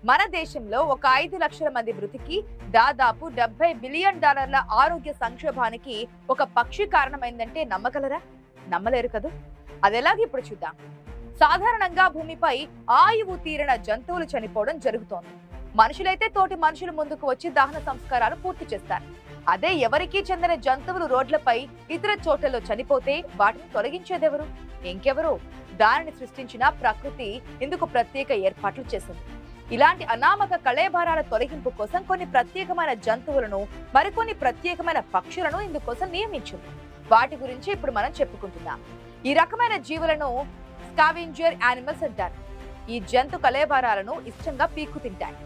మన దేశంలో ఒక 5 లక్షల మంది మృతికి దాదాపు $70 బిలియన్ ఆరోగ్య సంక్షోభానికి ఒక పక్షి కారణమైందంటే నమ్మగలరా? నమ్మలేరు కదా. అదెలాగో ఇప్పుడు చూద్దాం. సాధారణంగా భూమిపై ఆయువు తీరిన జంతువులు చనిపోవడం జరుగుతోంది. మనుషులైతే తోటి మనుషుల ముందుకు వచ్చి దహన సంస్కారాలు పూర్తి చేస్తారు. అదే ఎవరికీ చెందిన జంతువులు రోడ్లపై ఇతర చోట్లలో చనిపోతే వాటిని తొలగించేదెవరు? ఇంకెవరు? దానిని సృష్టించిన ప్రకృతి ఇందుకు ప్రత్యేక ఏర్పాట్లు చేసింది. ఇలాంటి అనామక కళేబరాల తొలగింపు కోసం కొన్ని ప్రత్యేకమైన జంతువులను, మరికొన్ని ప్రత్యేకమైన పక్షులను ఇందుకోసం నియమించింది. వాటి గురించి ఇప్పుడు మనం చెప్పుకుంటున్నాం. ఈ రకమైన జీవులను స్కావెంజర్ యానిమల్స్ అంటారు. ఈ జంతు కళేబరాలను ఇష్టంగా పీక్కు తింటాయి.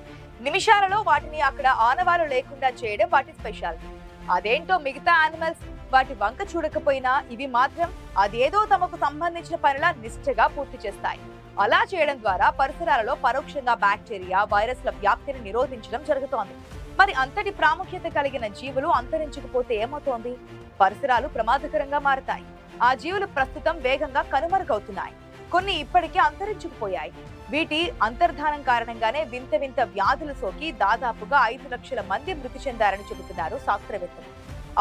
నిమిషాలలో వాటిని అక్కడ ఆనవాలు లేకుండా చేయడం వాటి స్పెషాలిటీ. అదేంటో మిగతా యానిమల్స్ వాటి వంక చూడకపోయినా ఇవి మాత్రం అదేదో తమకు సంబంధించిన పనిలా నిష్ఠగా పూర్తి చేస్తాయి. అలా చేయడం ద్వారా పరిసరాలలో పరోక్షంగా బ్యాక్టీరియా, వైరస్ల వ్యాప్తిని నిరోధించడం జరుగుతోంది. మరి అంతటి ప్రాముఖ్యత కలిగిన జీవులు అంతరించకపోతే ఏమవుతోంది? పరిసరాలు ప్రమాదకరంగా మారతాయి. ఆ జీవులు ప్రస్తుతం వేగంగా కనుమరుగవుతున్నాయి. కొన్ని ఇప్పటికే అంతరించుకుపోయాయి. వీటి అంతర్ధానం కారణంగానే వింత వింత వ్యాధులు సోకి దాదాపుగా 5 లక్షల మంది మృతి చెందారని చెబుతున్నారు శాస్త్రవేత్తలు.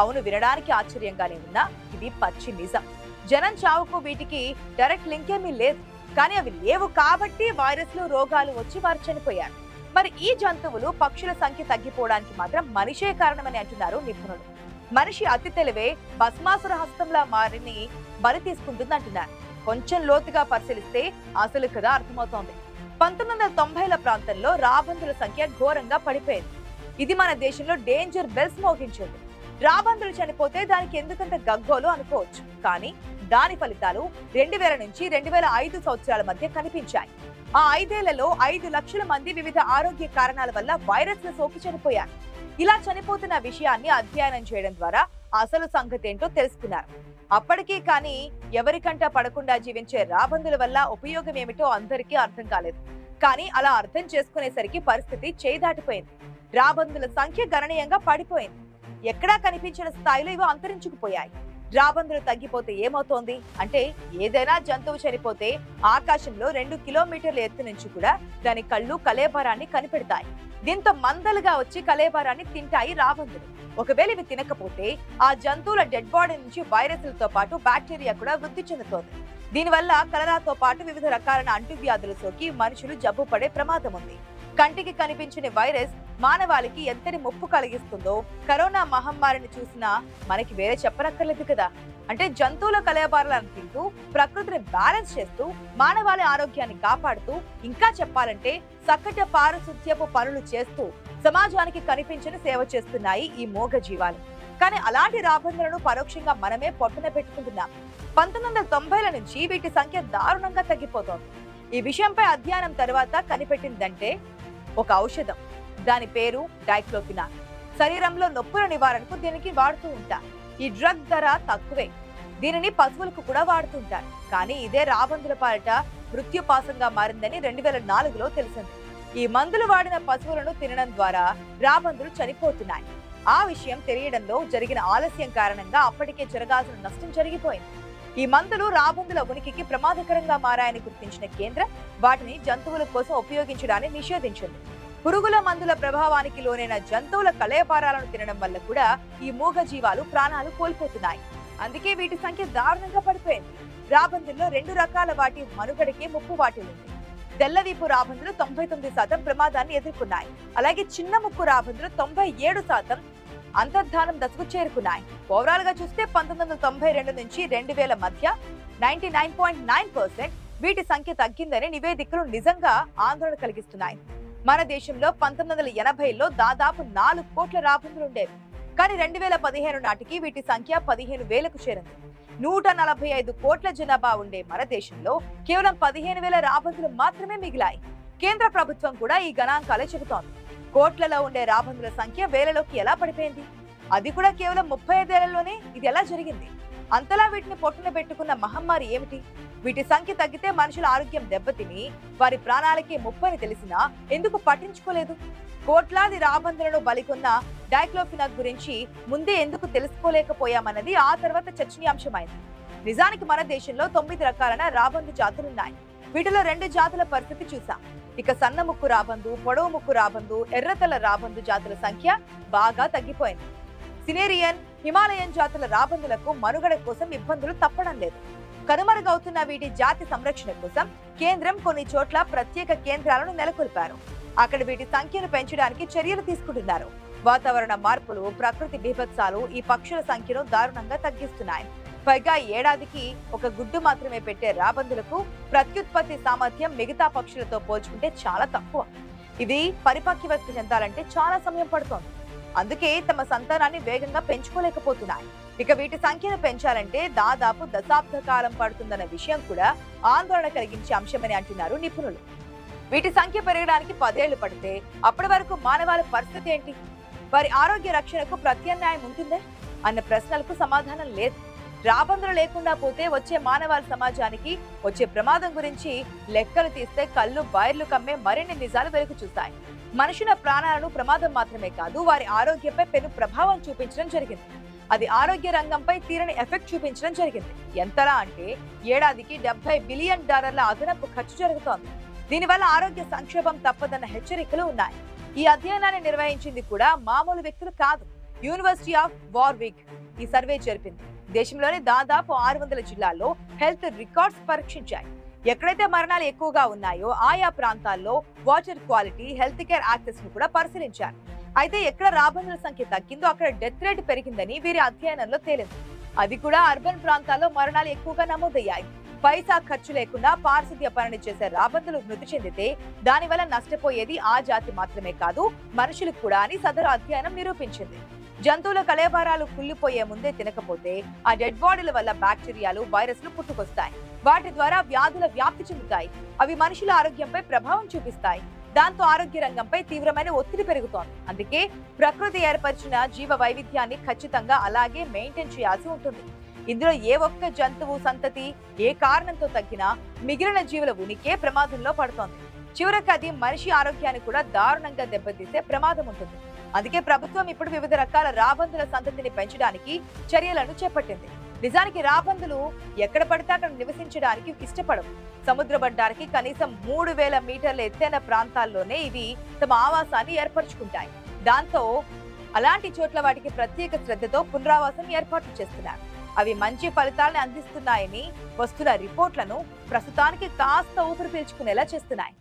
అవును, వినడానికి ఆశ్చర్యంగానే ఉన్నా ఇది పచ్చి నిజం. జనం చావుకు వీటికి డైరెక్ట్ లింక్ ఏమీ లేదు. కానీ అవి లేవు కాబట్టి వైరస్లు, రోగాలు వచ్చి వారు చనిపోయారు. మరి ఈ జంతువులు, పక్షుల సంఖ్య తగ్గిపోవడానికి మాత్రం మనిషే కారణమని అంటున్నారు నిపుణులు. మనిషి అతి తెలివే భస్మాసుర హస్తంలా మారిని బలి తీసుకుంటుందంటున్నారు. కొంచెం లోతుగా పరిశీలిస్తే అసలు కదా అర్థమవుతోంది. 1990ల ప్రాంతంలో రాబందుల సంఖ్య ఘోరంగా పడిపోయింది. ఇది మన దేశంలో డేంజర్ బెల్స్ మోగించింది. రాబందులు చనిపోతే దానికి ఎందుకంత గగ్గోలు అనుకోవచ్చు. కానీ దాని ఫలితాలు 2000 నుంచి 2005 సంవత్సరాల మధ్య కనిపించాయి. ఆ 5 ఏళ్లలో 5 లక్షల మంది వివిధ ఆరోగ్య కారణాల వల్ల వైరస్ల సోకి చనిపోయారు. ఇలా చనిపోతున్న విషయాన్ని అధ్యయనం చేయడం ద్వారా అసలు సంగతి ఏంటో తెలుసుకున్నారు. అప్పటికీ కానీ ఎవరికంటా పడకుండా జీవించే రాబందుల వల్ల ఉపయోగం ఏమిటో అందరికీ అర్థం కాలేదు. కానీ అలా అర్థం చేసుకునేసరికి పరిస్థితి చేదాటిపోయింది. రాబందుల సంఖ్య గణనీయంగా పడిపోయింది. ఎక్కడా కనిపించిన స్థాయిలో ఇవి అంతరించుకుపోయాయి. రాబందులు తగ్గిపోతే ఏమవుతోంది అంటే, ఏదైనా జంతువు చనిపోతే ఆకాశంలో 2 కిలోమీటర్ల ఎత్తు నుంచి కూడా దాని కళ్ళు కళేబరాన్ని కనిపెడతాయి. దీంతో మందలుగా వచ్చి కళేబరాన్ని తింటాయి రాబందులు. ఒకవేళ ఇవి తినకపోతే ఆ జంతువుల డెడ్ బాడీ నుంచి వైరస్లతో పాటు బ్యాక్టీరియా కూడా వృద్ధి చెందుతోంది. దీనివల్ల కలరాతో పాటు వివిధ రకాలైన అంటువ్యాధులు సోకి మనుషులు జబ్బు పడే ప్రమాదం ఉంది. కంటికి కనిపించిన వైరస్ మానవాళికి ఎంతటి ముప్పు కలిగిస్తుందో కరోనా మహమ్మారిని చూసినా మనకి వేరే చెప్పనక్కర్లేదు కదా. అంటే జంతువుల కళేబరాలను తింటూ, ప్రకృతిని బ్యాలెన్స్ చేస్తూ, మానవాళి ఆరోగ్యాన్ని కాపాడుతూ, ఇంకా చెప్పాలంటే చక్కటి పారిశుధ్యపు పనులు చేస్తూ సమాజానికి కనిపించిన సేవ చేస్తున్నాయి ఈ మూగ జీవాలు. కానీ అలాంటి రాబందులను పరోక్షంగా మనమే పొట్టన పెట్టుకుంటున్నాం. 1990ల నుంచి వీటి సంఖ్య దారుణంగా తగ్గిపోతోంది. ఈ విషయంపై అధ్యయనం తర్వాత కనిపెట్టిందంటే ఒక ఔషధం. దాని పేరు డైక్లోఫినాక్. శరీరంలో నొప్పుల నివారణకు దీనికి వాడుతూ ఉంటారు. ఈ డ్రగ్ ధర తక్కువే. దీనిని పశువులకు కూడా వాడుతుంటారు. కానీ ఇదే రాబందుల పాలిట మృత్యుపాసంగా మారిందని 2004లో తెలిసింది. ఈ మందులు వాడిన పశువులను తినడం ద్వారా రాబందులు చనిపోతున్నాయి. ఆ విషయం తెలియడంలో జరిగిన ఆలస్యం కారణంగా అప్పటికే జరగాల్సిన నష్టం జరిగిపోయింది. ఈ మందులు రాబందుల ఉనికికి ప్రమాదకరంగా మారాయని గుర్తించిన కేంద్రం వాటిని జంతువుల కోసం ఉపయోగించడాన్ని నిషేధించింది. పురుగుల మందుల ప్రభావానికి లోనైన జంతువుల కళేబరాలను తినడం వల్ల కూడా ఈ మూగ జీవాలు ప్రాణాలు కోల్పోతున్నాయి. అందుకే వీటి సంఖ్య దారుణంగా పడిపోయింది. రాబందుల్లో 2 రకాల వాటి మనుగడకే ముప్పు వాటిల్లింది. తెల్లవీపు రాబందులు 99% ప్రమాదాన్ని ఎదుర్కొన్నాయి. అలాగే చిన్న ముక్కు రాబందులు 97% అంతర్ధానం దశకు చేరుకున్నాయి. ఓవరాల్ గా చూస్తే 1992 నుంచి 2000 మధ్య 99.9% వీటి సంఖ్య తగ్గిందని నివేదికలు నిజంగా ఆందోళన కలిగిస్తున్నాయి. మన దేశంలో 1980లో దాదాపు 4 కోట్ల రాబందులు ఉండేవి. కానీ 2015 నాటికి వీటి సంఖ్య 15,000కు చేరింది. 145 కోట్ల జనాభా ఉండే మన దేశంలో కేవలం 15,000 రాబందులు మాత్రమే మిగిలాయి. కేంద్ర ప్రభుత్వం కూడా ఈ గణాంకాలే చెబుతోంది. కోట్లలో ఉండే రాబందుల సంఖ్య వేలలోకి ఎలా పడిపోయింది? అది కూడా కేవలం 35 ఏళ్లలోనే ఇది ఎలా జరిగింది? అంతలా వీటిని పొట్టున పెట్టుకున్న మహమ్మారి ఏమిటి? వీటి సంఖ్య తగ్గితే మనుషుల ఆరోగ్యం దెబ్బతిని వారి ప్రాణాలకే ముప్పని తెలిసినా ఎందుకు పట్టించుకోలేదు? కోట్లాది రాబందులను బలికొన్న డైక్లోఫినాక్ గురించి ముందే ఎందుకు తెలుసుకోలేకపోయామన్నది ఆ తర్వాత చర్చనీయాంశమైంది. నిజానికి మన దేశంలో 9 రకాలైన రాబందు జాతులున్నాయి. వీటిలో 2 జాతుల పరిస్థితి చూసాం. ఇక సన్న ముక్కు రాబందు, పొడవు ముక్కు రాబందు, ఎర్రతల రాబందు జాతుల సంఖ్య బాగా తగ్గిపోయింది. సినేరియన్, హిమాలయన్ జాతుల రాబందులకు మనుగడ కోసం ఇబ్బందులు తప్పడం లేదు. కనుమరుగవుతున్న వీటి జాతి సంరక్షణ కోసం కేంద్రం కొన్ని చోట్ల ప్రత్యేక కేంద్రాలను నెలకొల్పారు. అక్కడ వీటి సంఖ్యను పెంచడానికి చర్యలు తీసుకుంటున్నారు. వాతావరణ మార్పులు, ప్రకృతి బీభత్సాలు ఈ పక్షుల సంఖ్యను దారుణంగా తగ్గిస్తున్నాయి. పైగా ఏడాదికి ఒక గుడ్డు మాత్రమే పెట్టే రాబందులకు ప్రత్యుత్పత్తి సామర్థ్యం మిగతా పక్షులతో పోల్చుకుంటే చాలా తక్కువ. ఇవి పరిపక్వత చెందాలంటే చాలా సమయం పడుతోంది. అందుకే తమ సంతానాన్ని వేగంగా పెంచుకోలేకపోతున్నాయి. ఇక వీటి సంఖ్యను పెంచాలంటే దాదాపు దశాబ్ద కాలం పడుతుందన్న విషయం కూడా ఆందోళన కలిగించే అంశమని అంటున్నారు నిపుణులు. వీటి సంఖ్య పెరగడానికి 10 ఏళ్లు పడితే అప్పటి వరకు మానవాళి పరిస్థితి ఏంటి? వారి ఆరోగ్య రక్షణకు ప్రత్యామ్నాయం ఉంటుందా అన్న ప్రశ్నలకు సమాధానం లేదు. రాబందులు లేకుండా పోతే వచ్చే మానవాళి సమాజానికి వచ్చే ప్రమాదం గురించి లెక్కలు తీస్తే కళ్ళు బైర్లు కమ్మే మరిన్ని నిజాలు వెలుగు చూస్తాయి. మనుషుల ప్రాణాలను ప్రమాదం మాత్రమే కాదు, వారి ఆరోగ్యంపై పెను ప్రభావం చూపించడం జరిగింది. అది ఆరోగ్య రంగంపై తీరని ఎఫెక్ట్ చూపించడం జరిగింది. ఎంతలా అంటే ఏడాదికి $70 బిలియన్ అదనపు ఖర్చు జరుగుతోంది. దీనివల్ల ఆరోగ్య సంక్షోభం తప్పదన్న హెచ్చరికలు ఉన్నాయి. ఈ అధ్యయనాన్ని నిర్వహించింది కూడా మామూలు వ్యక్తులు కాదు. యూనివర్సిటీ ఆఫ్ వార్విక్ ఈ సర్వే జరిపింది. దేశంలోని దాదాపు 600 జిల్లాల్లో హెల్త్ రికార్డ్స్ పరీక్షించాయి. ఎక్కడైతే మరణాలు ఎక్కువగా ఉన్నాయో ఆయా ప్రాంతాల్లో water quality, health care access ను కూడా పరిశీలించారు. అయితే ఎక్కడ రాబందుల సంఖ్య తగ్గిందో అక్కడ డెత్ రేట్ పెరిగిందని వీరి అధ్యయనంలో తేలింది. అది కూడా అర్బన్ ప్రాంతాల్లో మరణాలు ఎక్కువగా నమోదయ్యాయి. పైసా ఖర్చు లేకుండా పారిశుద్ధ్య పనిని చేసే రాబందులు మృతి చెందితే దానివల్ల నష్టపోయేది ఆ జాతి మాత్రమే కాదు, మనుషులకు కూడా అని సదరు అధ్యయనం నిరూపించింది. జంతువుల కళేబరాలు కుళ్ళిపోయే ముందే తినకపోతే ఆ డెడ్ బాడీల వల్ల బ్యాక్టీరియాలు, వైరస్లు పుట్టుకొస్తాయి. వాటి ద్వారా వ్యాధుల వ్యాప్తి చెందుతాయి. అవి మనుషుల ఆరోగ్యంపై ప్రభావం చూపిస్తాయి. దాంతో ఆరోగ్య రంగంపై తీవ్రమైన ఒత్తిడి పెరుగుతోంది. అందుకే ప్రకృతి ఏర్పరిచిన జీవ వైవిధ్యాన్ని ఖచ్చితంగా అలాగే మెయింటైన్ చేయాల్సి ఉంటుంది. ఇందులో ఏ ఒక్క జంతువు సంతతి ఏ కారణంతో తగ్గినా మిగిలిన జీవుల ఉనికే ప్రమాదంలో పడుతోంది. చివరికి అది మనిషి ఆరోగ్యాన్ని కూడా దారుణంగా దెబ్బతీసే ప్రమాదం ఉంటుంది. అందుకే ప్రభుత్వం ఇప్పుడు వివిధ రకాల రాబందుల సంతతిని పెంచడానికి చర్యలను చేపట్టింది. నిజానికి రాబందులు ఎక్కడ పడితే అక్కడ నివసించడానికి ఇష్టపడవు. సముద్ర మట్టానికి కనీసం 3000 మీటర్ల ఎత్తైన ప్రాంతాల్లోనే ఇవి తమ ఆవాసాన్ని ఏర్పరచుకుంటాయి. దాంతో అలాంటి చోట్ల వాటికి ప్రత్యేక శ్రద్ధతో పునరావాసం ఏర్పాటు చేస్తున్నారు. అవి మంచి ఫలితాలను అందిస్తున్నాయని వస్తున్న రిపోర్ట్లను ప్రస్తుతానికి కాస్త ఊపిరి పీల్చుకునేలా చేస్తున్నాయి.